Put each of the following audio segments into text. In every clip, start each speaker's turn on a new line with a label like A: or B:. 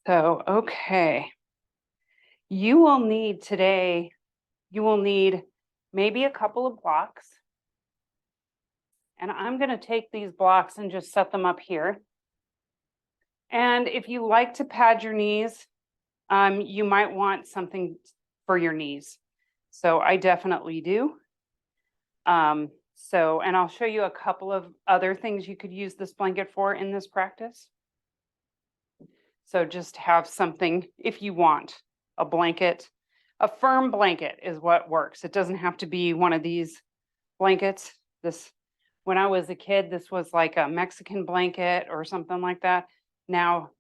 A: So, okay, you will need today, you will need maybe a couple of blocks. And I'm going to take these blocks and just set them up here. And if you like to pad your knees, you might want something for your knees. So I definitely do. And I'll show you a couple of other things you could use this blanket for in this practice. So just have something if you want a blanket. A firm blanket is what works. It doesn't have to be one of these blankets. When I was a kid, this was like a Mexican blanket or something like that. Now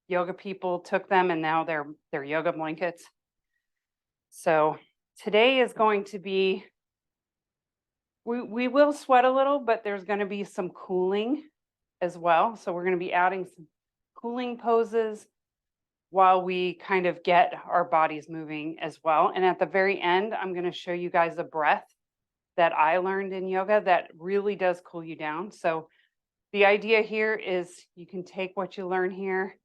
A: yoga people took them and now they're yoga blankets. So today is going to be, we will sweat a little, but there's going to be some cooling as well. So we're going to be adding some cooling poses while we kind of get our bodies moving as well. And at the very end, I'm going to show you guys a breath that I learned in yoga that really does cool you down. So the idea here is you can take what you learn here,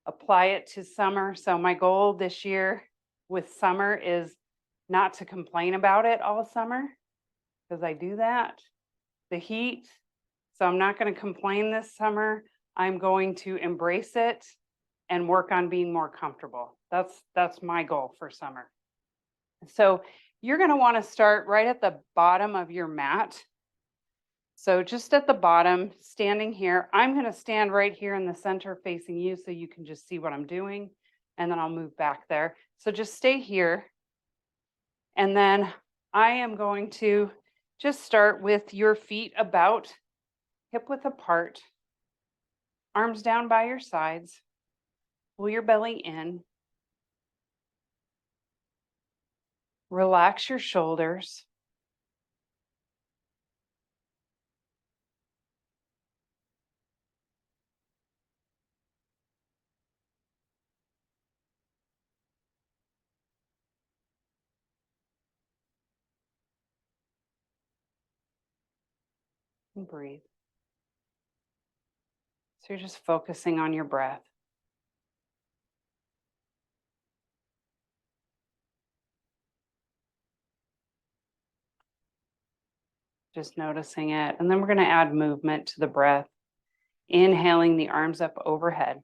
A: apply it to summer. So my goal this year with summer is not to complain about it all summer, because I do that, the heat. So I'm not going to complain this summer. I'm going to embrace it and work on being more comfortable. That's my goal for summer. So you're going to want to start right at the bottom of your mat. So just at the bottom, standing here, I'm going to stand right here in the center facing you so you can just see what I'm doing. And then I'll move back there. So just stay here. And then I am going to just start with your feet about hip width apart, arms down by your sides, pull your belly in, relax your shoulders. And breathe. So you're just focusing on your breath. Just noticing it. And then we're going to add movement to the breath. Inhaling the arms up overhead.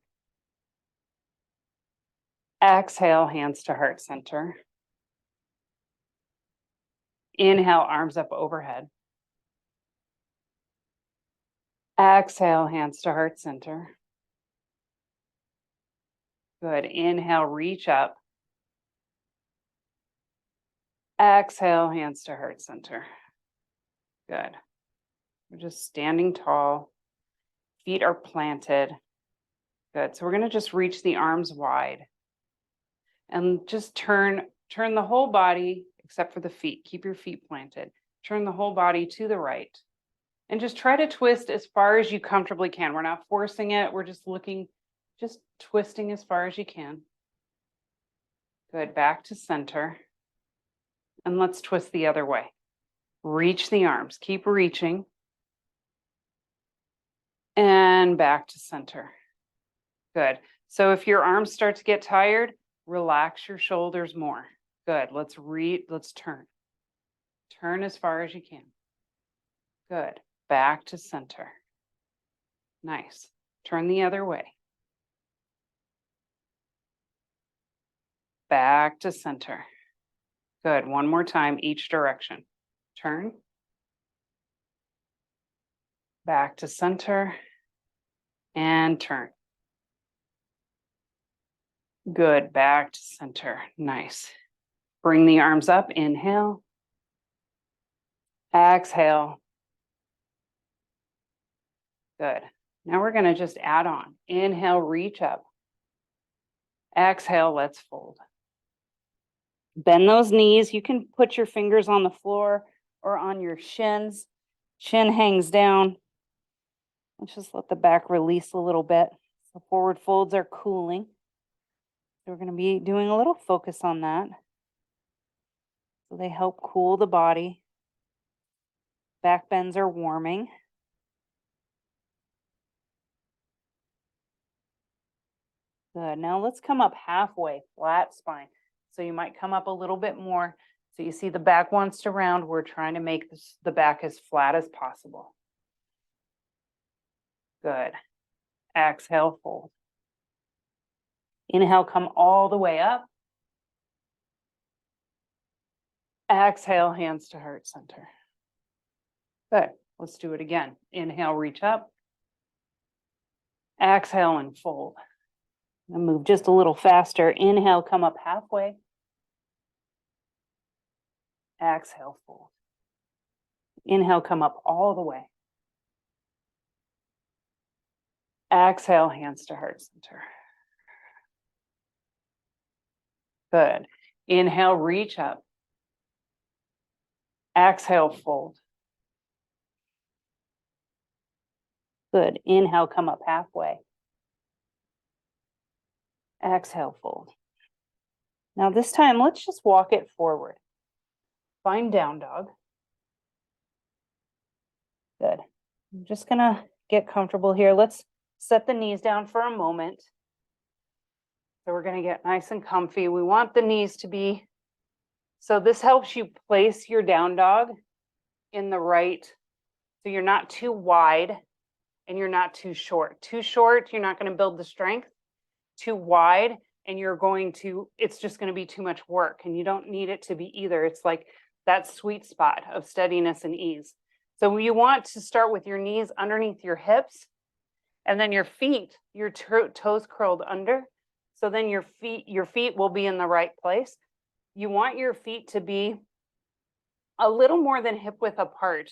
A: Exhale, hands to heart center. Inhale, arms up overhead. Exhale, hands to heart center. Good. Inhale, reach up. Exhale, hands to heart center. Good. We're just standing tall. Feet are planted. Good. So we're going to just reach the arms wide. And just turn the whole body, except for the feet. Keep your feet planted. Turn the whole body to the right. And just try to twist as far as you comfortably can. We're not forcing it. We're just twisting as far as you can. Good. Back to center. And let's twist the other way. Reach the arms. Keep reaching. And back to center. Good. So if your arms start to get tired, relax your shoulders more. Good. Let's turn. Turn as far as you can. Good. Back to center. Nice. Turn the other way. Back to center. Good. One more time, each direction. Turn. Back to center. And turn. Good. Back to center. Nice. Bring the arms up. Inhale. Exhale. Good. Now we're going to just add on. Inhale, reach up. Exhale, let's fold. Bend those knees. You can put your fingers on the floor or on your shins. Chin hangs down. Let's just let the back release a little bit. The forward folds are cooling. So we're going to be doing a little focus on that. So they help cool the body. Back bends are warming. Good. Now let's come up halfway, flat spine. So you might come up a little bit more. So you see the back wants to round. We're trying to make the back as flat as possible. Good. Exhale, fold. Inhale, come all the way up. Exhale, hands to heart center. Good. Let's do it again. Inhale, reach up. Exhale and fold. And move just a little faster. Inhale, come up halfway. Exhale, fold. Inhale, come up all the way. Exhale, hands to heart center. Good. Inhale, reach up. Exhale, fold. Good. Inhale, come up halfway. Exhale, fold. Now this time, let's just walk it forward. Find down dog. Good. I'm just gonna get comfortable here. Let's set the knees down for a moment. So we're gonna get nice and comfy. We want the knees to be, so this helps you place your down dog in the right, so you're not too wide and you're not too short. Too short, you're not gonna build the strength. Too wide, and you're going to, it's just gonna be too much work, and you don't need it to be either. It's like that sweet spot of steadiness and ease. So you want to start with your knees underneath your hips, and then your feet, your toes curled under. So then your feet will be in the right place. You want your feet to be a little more than hip width apart.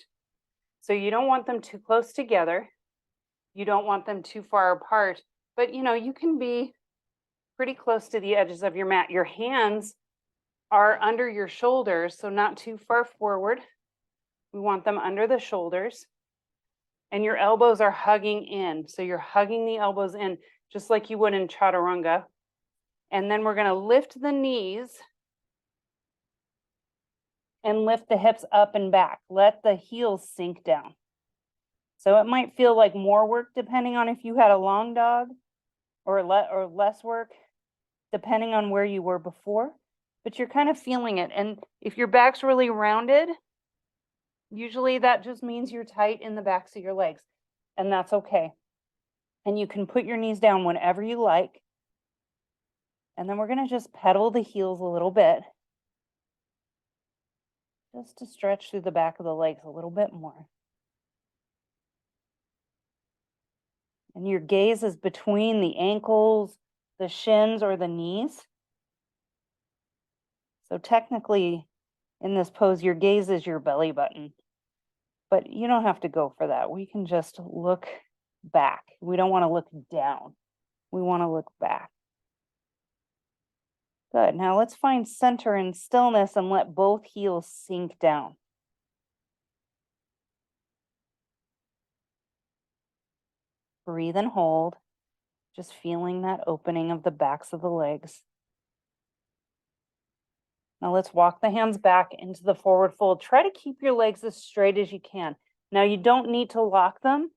A: So you don't want them too close together. You don't want them too far apart, but you can be pretty close to the edges of your mat. Your hands are under your shoulders, so not too far forward. We want them under the shoulders, and your elbows are hugging in. So you're hugging the elbows in just like you would in chaturanga. And then we're gonna lift the knees and lift the hips up and back. Let the heels sink down. So it might feel like more work depending on if you had a long dog or less work, depending on where you were before, but you're kind of feeling it. And if your back's really rounded, usually that just means you're tight in the backs of your legs, and that's okay. And you can put your knees down whenever you like. And then we're gonna just pedal the heels a little bit, just to stretch through the back of the legs a little bit more. And your gaze is between the ankles, the shins, or the knees. So technically, in this pose, your gaze is your belly button, but you don't have to go for that. We can just look back. We don't want to look down. We want to look back. Good. Now let's find center and stillness and let both heels sink down. Breathe and hold, just feeling that opening of the backs of the legs. Now let's walk the hands back into the forward fold. Try to keep your legs as straight as you can. Now you don't need to lock them,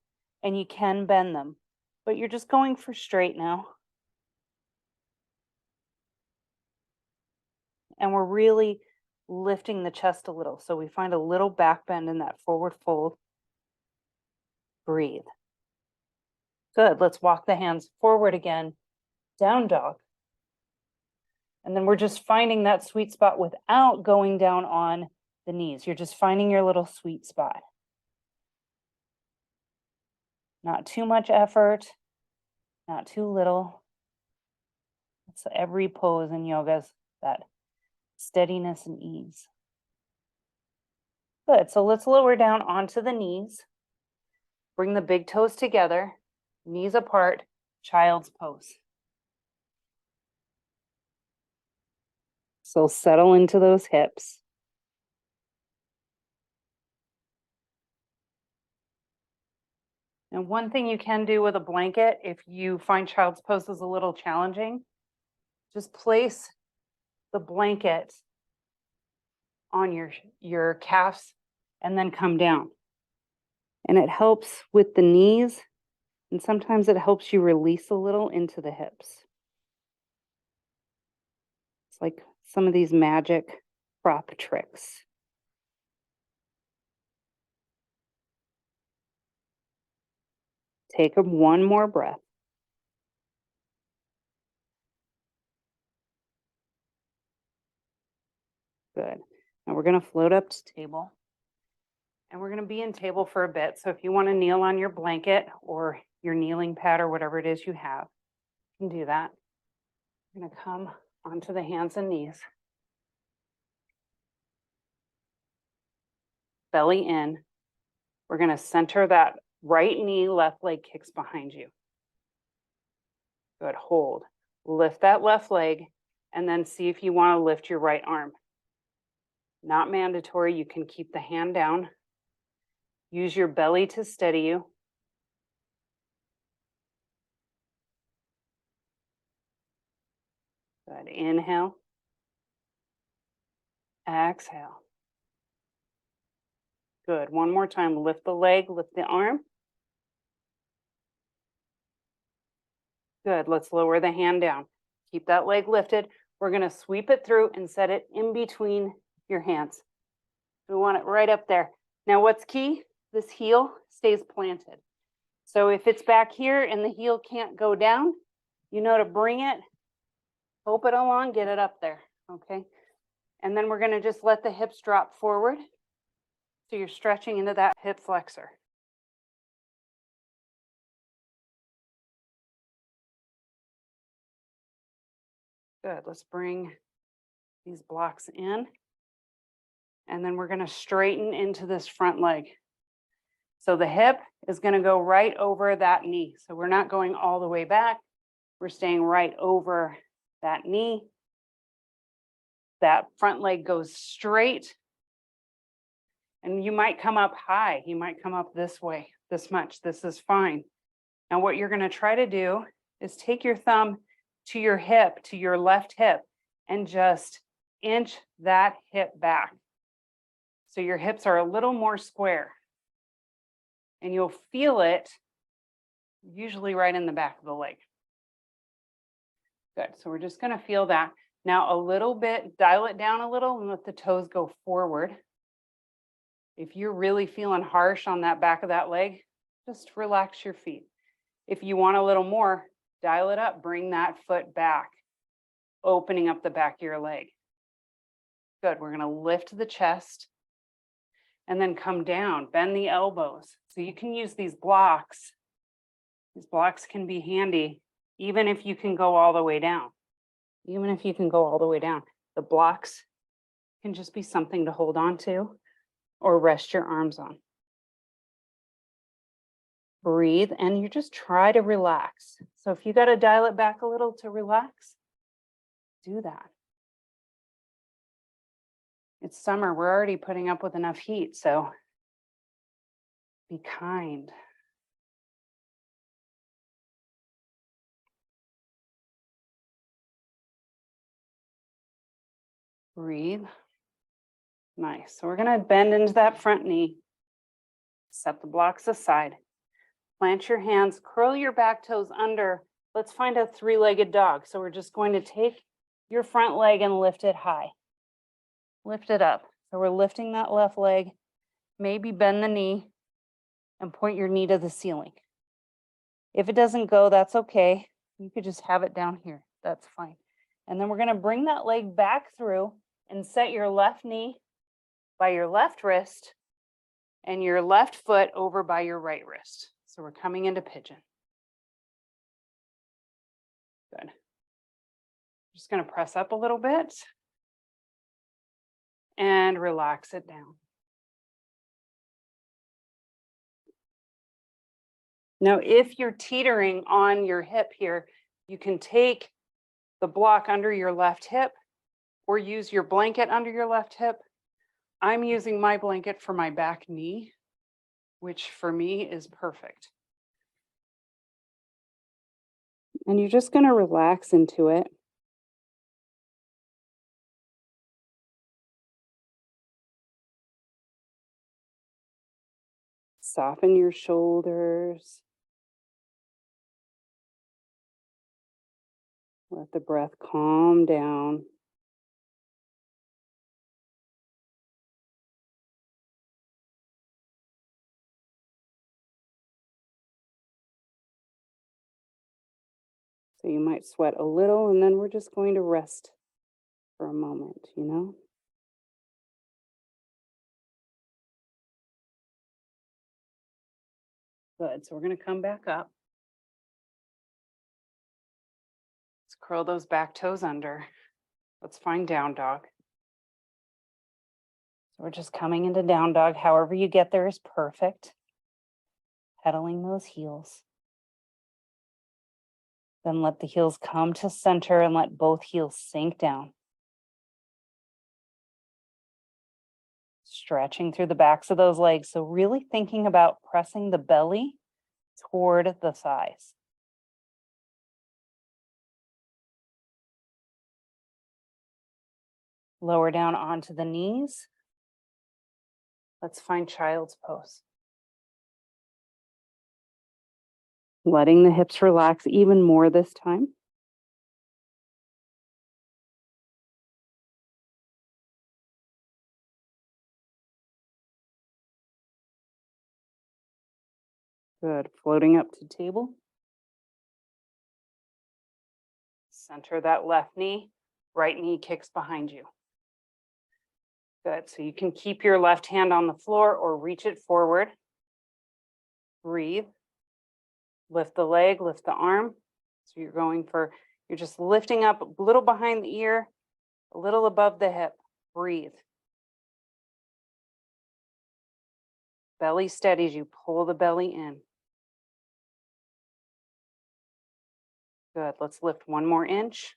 A: and you can bend them, but you're just going for straight now. And we're really lifting the chest a little. So we find a little back bend in that forward fold. Breathe. Good. Let's walk the hands forward again. Down dog. And then we're just finding that sweet spot without going down on the knees. You're just finding your little sweet spot. Not too much effort, not too little. It's every pose in yoga is that steadiness and ease. Good. So let's lower down onto the knees. Bring the big toes together, knees apart, child's pose. So settle into those hips. And one thing you can do with a blanket, if you find child's pose is a little challenging, just place the blanket on your calves and then come down. And it helps with the knees, and sometimes it helps you release a little into the hips. It's like some of these magic prop tricks. Take one more breath. Good. Now we're going to float up to table. And we're going to be in table for a bit. So if you want to kneel on your blanket or your kneeling pad or whatever it is you have, you can do that. You're going to come onto the hands and knees. Belly in. We're going to center that right knee, left leg kicks behind you. Good. Hold. Lift that left leg and then see if you want to lift your right arm. Not mandatory. You can keep the hand down. Use your belly to steady you. Good. Inhale. Exhale. Good. One more time. Lift the leg, lift the arm. Good. Let's lower the hand down. Keep that leg lifted. We're going to sweep it through and set it in between your hands. We want it right up there. Now, what's key? This heel stays planted. So if it's back here and the heel can't go down, you know to bring it, hope it along, get it up there. Okay. And then we're going to just let the hips drop forward. So you're stretching into that hip flexor. Good. Let's bring these blocks in. And then we're going to straighten into this front leg. So the hip is going to go right over that knee. So we're not going all the way back. We're staying right over that knee. That front leg goes straight. And you might come up high. You might come up this way, this much. This is fine. Now what you're going to try to do is take your thumb to your hip, to your left hip, and just inch that hip back. So your hips are a little more square. And you'll feel it usually right in the back of the leg. Good. So we're just going to feel that. Now a little bit, dial it down a little and let the toes go forward. If you're really feeling harsh on that back of that leg, just relax your feet. If you want a little more, dial it up, bring that foot back, opening up the back of your leg. Good. We're going to lift the chest and then come down, bend the elbows. So you can use these blocks. These blocks can be handy, even if you can go all the way down. Even if you can go all the way down, the blocks can just be something to hold on to or rest your arms on. Breathe, and you just try to relax. So if you got to dial it back a little to relax, do that. It's summer. We're already putting up with enough heat, so be kind. Breathe. Nice. So we're going to bend into that front knee. Set the blocks aside. Plant your hands, curl your back toes under. Let's find a three-legged dog. So we're just going to take your front leg and lift it high. Lift it up. So we're lifting that left leg. Maybe bend the knee and point your knee to the ceiling. If it doesn't go, that's okay. You could just have it down here. That's fine. And then we're going to bring that leg back through and set your left knee by your left wrist and your left foot over by your right wrist. So we're coming into pigeon. Good. Just going to press up a little bit and relax it down. Now, if you're teetering on your hip here, you can take the block under your left hip or use your blanket under your left hip. I'm using my blanket for my back knee, which for me is perfect. And you're just going to relax into it. Soften your shoulders. Let the breath calm down. So you might sweat a little, and then we're just going to rest for a moment, you know? Good. So we're going to come back up. Let's curl those back toes under. Let's find down dog. So we're just coming into down dog. However you get there is perfect. Pedaling those heels. Then let the heels come to center and let both heels sink down. Stretching through the backs of those legs. So really thinking about pressing the belly toward the thighs. Lower down onto the knees. Let's find child's pose. Letting the hips relax even more this time. Good. Floating up to table. Center that left knee. Right knee kicks behind you. Good. So you can keep your left hand on the floor or reach it forward. Breathe. Lift the leg, lift the arm. So you're just lifting up a little behind the ear, a little above the hip. Breathe. Belly steady as you pull the belly in. Good. Let's lift one more inch.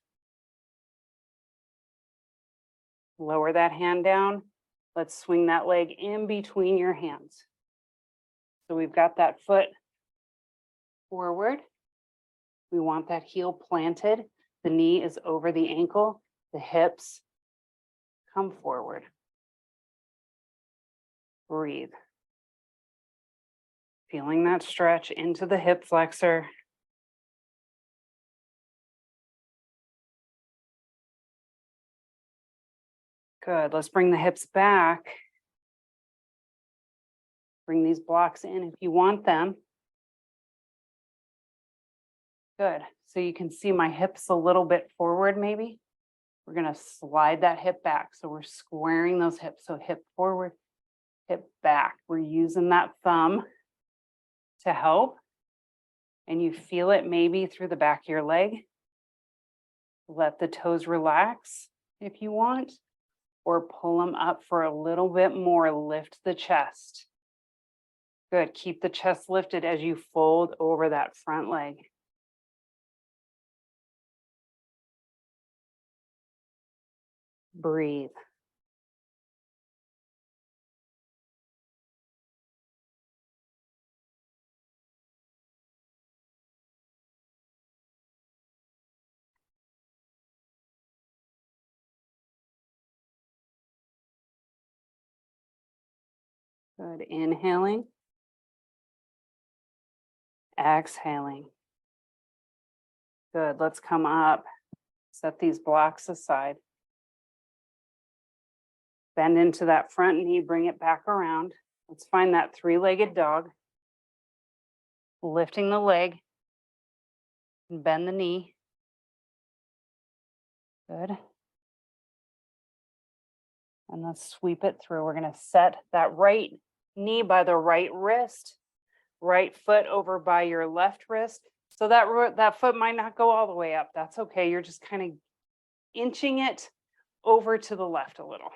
A: Lower that hand down. Let's swing that leg in between your hands. So we've got that foot forward. We want that heel planted. The knee is over the ankle. The hips come forward. Breathe. Feeling that stretch into the hip flexor. Good. Let's bring the hips back. Bring these blocks in if you want them. Good. So you can see my hips a little bit forward maybe. We're going to slide that hip back. So we're squaring those hips. So hip forward, hip back. We're using that thumb to help. And you feel it maybe through the back of your leg. Let the toes relax if you want, or pull them up for a little bit more. Lift the chest. Good. Keep the chest lifted as you fold over that front leg. Breathe. Good. Inhaling. Exhaling. Good. Let's come up. Set these blocks aside. Bend into that front knee. Bring it back around. Let's find that three-legged dog. Lifting the leg. And bend the knee. Good. And let's sweep it through. We're going to set that right knee by the right wrist. Right foot over by your left wrist. So that foot might not go all the way up. That's okay. You're just kind of inching it over to the left a little.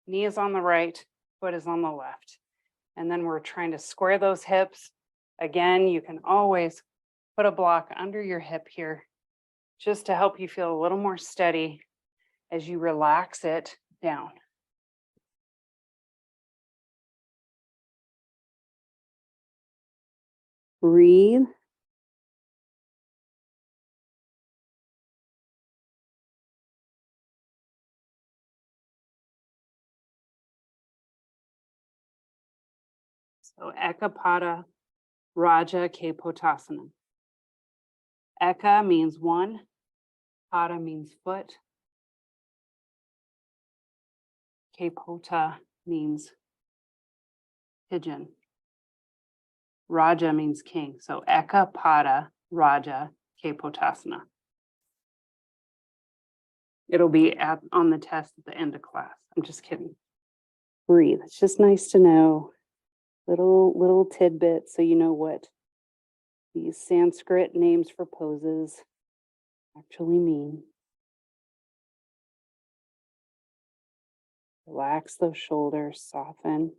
A: Knee is on the right, foot is on the left. And then we're trying to square those hips. Again, you can always put a block under your hip here just to help you feel a little more steady as you relax it down. Breathe. So Ekapada Raja Kepotasana. Eka means one, Pada means foot, Kepota means pigeon. Raja means king. So Ekapada Raja Kapotasana. It'll be on the test at the end of class. I'm just kidding. Breathe. It's just nice to know little tidbits so you know what these Sanskrit names for poses actually mean. Relax those shoulders, soften.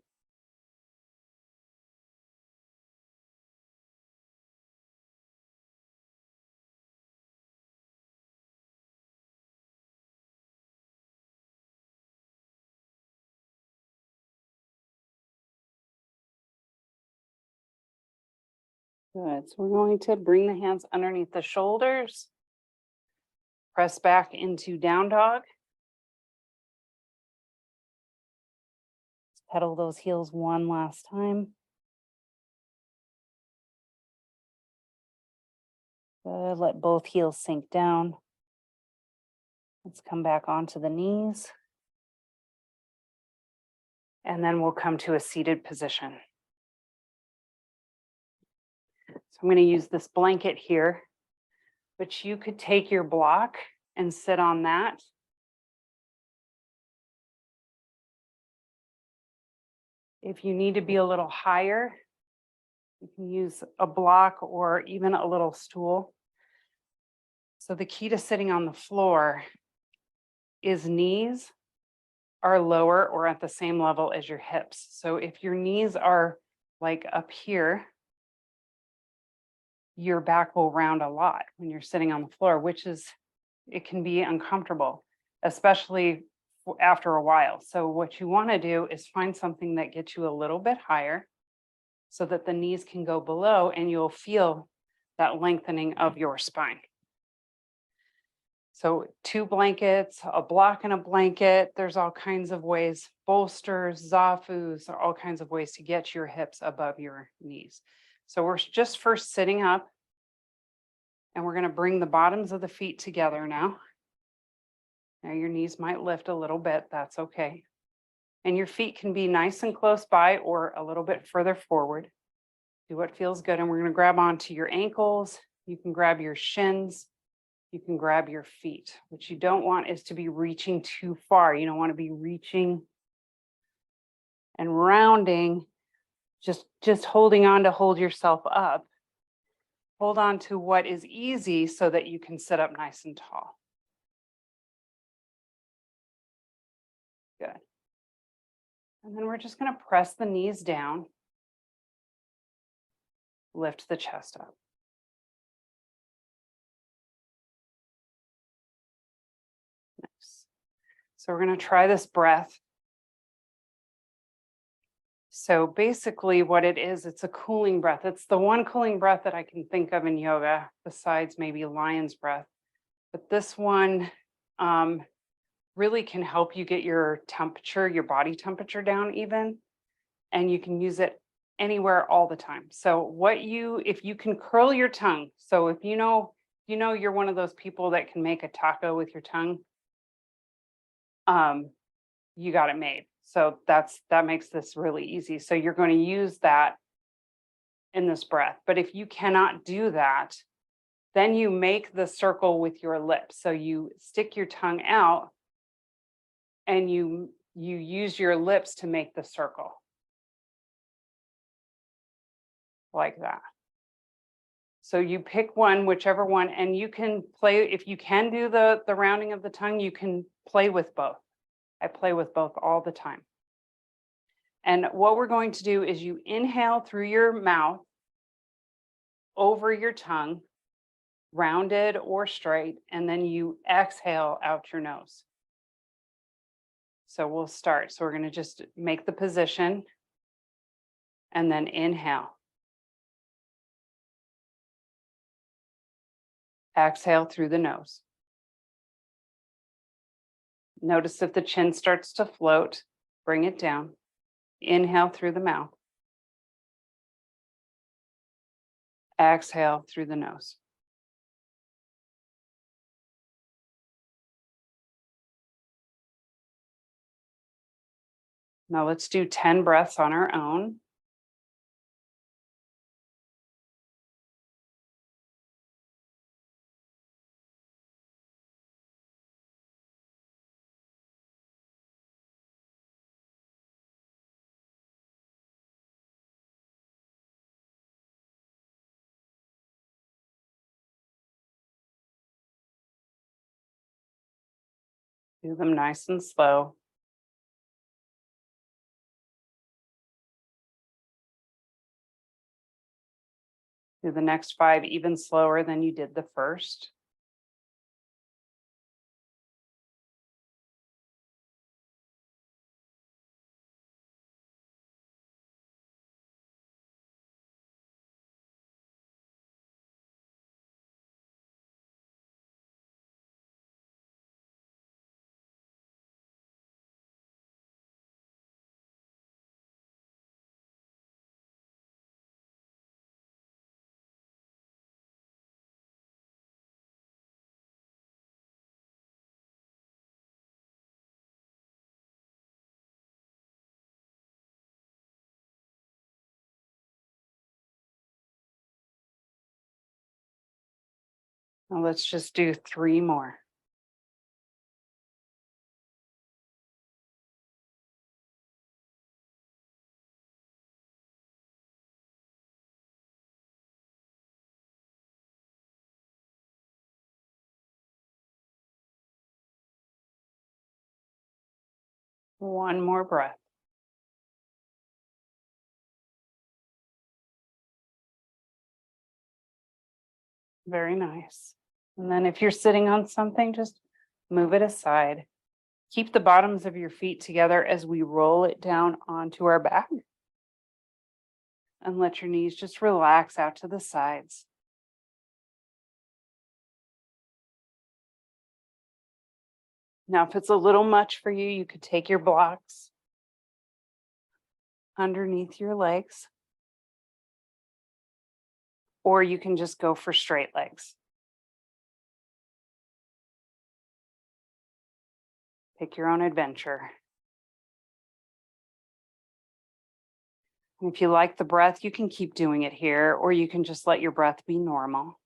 A: Good. So we're going to bring the hands underneath the shoulders. Press back into down dog. Pedal those heels one last time. Good. Let both heels sink down. Let's come back onto the knees. And then we'll come to a seated position. So I'm going to use this blanket here, but you could take your block and sit on that. If you need to be a little higher, you can use a block or even a little stool. So the key to sitting on the floor is knees are lower or at the same level as your hips. So if your knees are like up here, your back will round a lot when you're sitting on the floor, it can be uncomfortable, especially after a while. So what you want to do is find something that gets you a little bit higher so that the knees can go below and you'll feel that lengthening of your spine. So 2 blankets, a block and a blanket, there's all kinds of ways, bolsters, zafus, all kinds of ways to get your hips above your knees. So we're just first sitting up and we're going to bring the bottoms of the feet together now. Now your knees might lift a little bit, that's okay. And your feet can be nice and close by or a little bit further forward. Do what feels good. And we're going to grab onto your ankles. You can grab your shins. You can grab your feet. What you don't want is to be reaching too far. You don't want to be reaching and rounding, just holding on to hold yourself up. Hold on to what is easy so that you can sit up nice and tall. Good. And then we're just going to press the knees down. Lift the chest up. Nice. So we're going to try this breath. So basically what it is, it's a cooling breath. It's the one cooling breath that I can think of in yoga, besides maybe lion's breath. But this one really can help you get your temperature, your body temperature down even. And you can use it anywhere all the time. So if you can curl your tongue. So if you know you're one of those people that can make a taco with your tongue, you got it made. So that makes this really easy. So you're going to use that in this breath. But if you cannot do that, then you make the circle with your lips. So you stick your tongue out and you use your lips to make the circle. Like that. So you pick one, whichever one, and you can play, if you can do the rounding of the tongue, you can play with both. I play with both all the time. And what we're going to do is you inhale through your mouth, over your tongue, rounded or straight, and then you exhale out your nose. So we'll start. So we're going to just make the position and then inhale. Exhale through the nose. Notice if the chin starts to float, bring it down. Inhale through the mouth. Exhale through the nose. Now let's do 10 breaths on our own. Do them nice and slow. Do the next 5 even slower than you did the first. Now let's just do 3 more. One more breath. Very nice. And then if you're sitting on something, just move it aside. Keep the bottoms of your feet together as we roll it down onto our back. And let your knees just relax out to the sides. Now, if it's a little much for you, you could take your blocks underneath your legs, or you can just go for straight legs. Pick your own adventure. And if you like the breath, you can keep doing it here, or you can just let your breath be normal.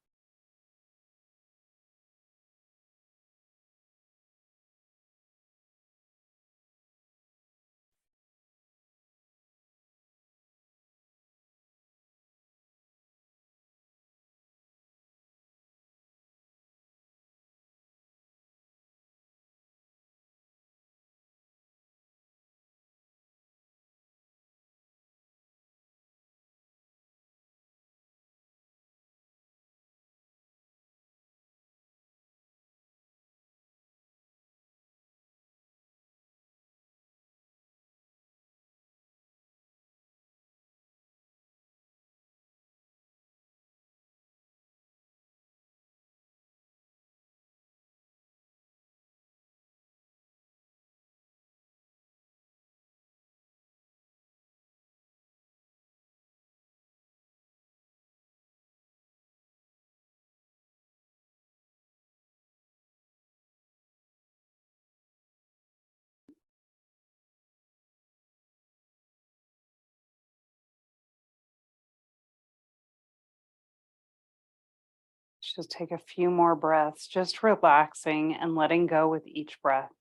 A: Just take a few more breaths, just relaxing and letting go with each breath.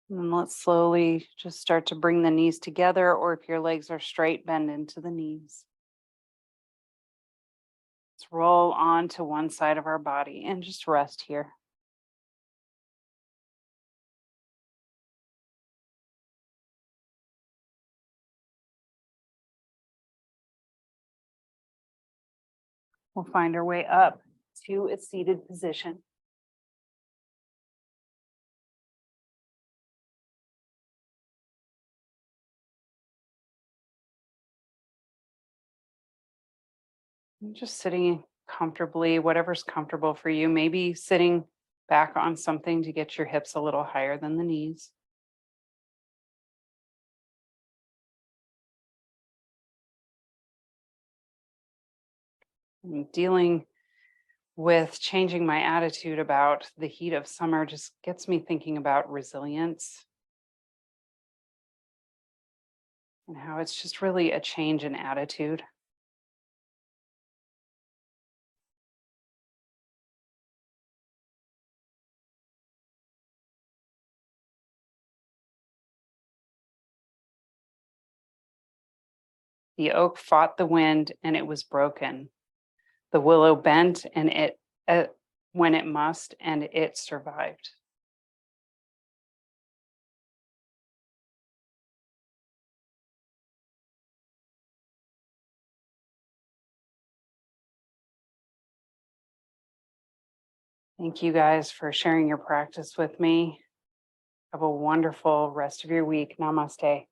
A: And then let's slowly just start to bring the knees together, or if your legs are straight, bend into the knees. Let's roll on to one side of our body and just rest here. We'll find our way up to a seated position. And just sitting comfortably, whatever's comfortable for you. Maybe sitting back on something to get your hips a little higher than the knees. And dealing with changing my attitude about the heat of summer just gets me thinking about resilience. and how it's just really a change in attitude. The oak fought the wind and it was broken. The willow bent and it when it must, and it survived. Thank you guys for sharing your practice with me. Have a wonderful rest of your week. Namaste.